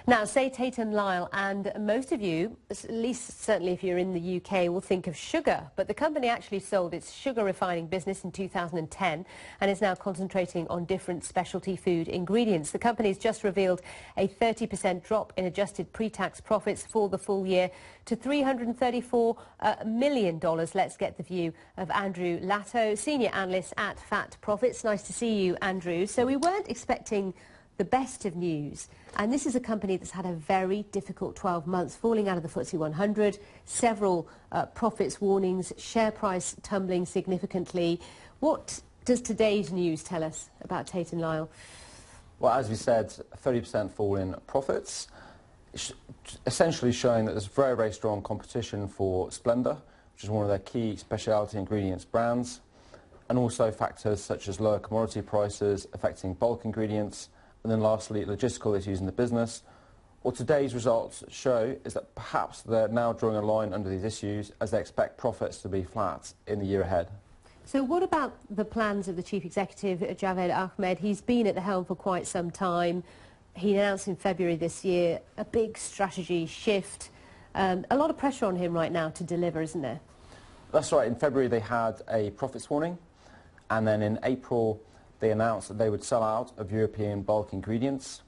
Now, say Tate and Lyle, and most of you, at least certainly if you're in the UK, will think of sugar. But the company actually sold its sugar refining business in 2010 and is now concentrating on different specialty food ingredients. The company's just revealed a 30% drop in adjusted pre-tax profits for the full year to $334 million. Let's get the view of Andrew Latto, senior analyst at Fat Profits. Nice to see you, Andrew. So we weren't expecting the best of news, and this is a company that's had a very difficult 12 months, falling out of the FTSE 100, several profits warnings, share price tumbling significantly. What does today's news tell us about Tate and Lyle? Well, as we said, 30% fall in profits, essentially showing that there's very, very strong competition for Splenda, which is one of their key specialty ingredients brands, and also factors such as lower commodity prices affecting bulk ingredients. And then lastly, logistical issues in the business. What today's results show is that perhaps they're now drawing a line under these issues as they expect profits to be flat in the year ahead. So what about the plans of the chief executive, Javed Ahmed? He's been at the helm for quite some time. He announced in February this year a big strategy shift. A lot of pressure on him right now to deliver, isn't there? That's right. In February they had a profits warning, and then in April they announced that they would sell out of European bulk ingredients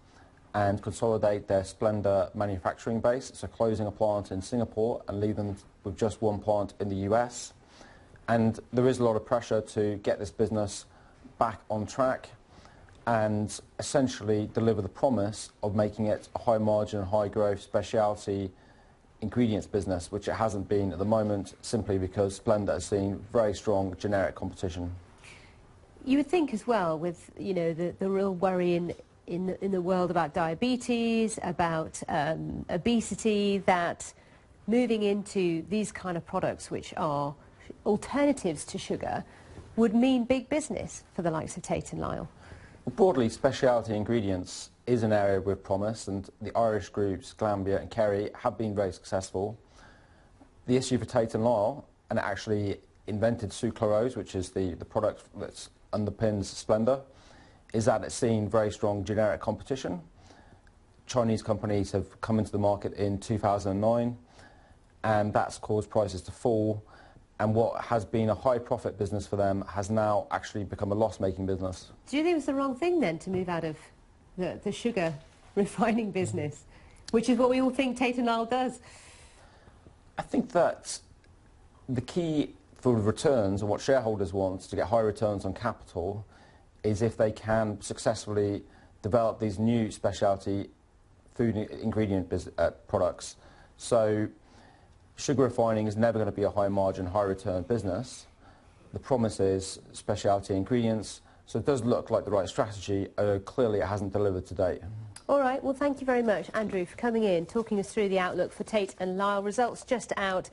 and consolidate their Splenda manufacturing base, so closing a plant in Singapore and leave them with just one plant in the US. And there is a lot of pressure to get this business back on track and essentially deliver the promise of making it a high margin, high growth specialty ingredients business, which it hasn't been at the moment, simply because Splenda has seen very strong generic competition. You would think as well, with the real worry in the world about diabetes, about obesity, that moving into these kind of products, which are alternatives to sugar, would mean big business for the likes of Tate and Lyle. Well, broadly, specialty ingredients is an area with promise, and the Irish groups Glanbia and Kerry have been very successful. The issue for Tate and Lyle, and it actually invented sucralose, which is the product that's underpins Splenda, is that it's seen very strong generic competition. Chinese companies have come into the market in 2009, and that's caused prices to fall, and what has been a high profit business for them has now actually become a loss-making business. Do you think it was the wrong thing then to move out of the sugar refining business, which is what we all think Tate and Lyle does? I think that the key for returns and what shareholders want to get high returns on capital is if they can successfully develop these new specialty food ingredient products. So sugar refining is never going to be a high margin, high return business. The promise is specialty ingredients, so it does look like the right strategy, although clearly it hasn't delivered to date. All right, well thank you very much, Andrew, for coming in, talking us through the outlook for Tate and Lyle. Results just out.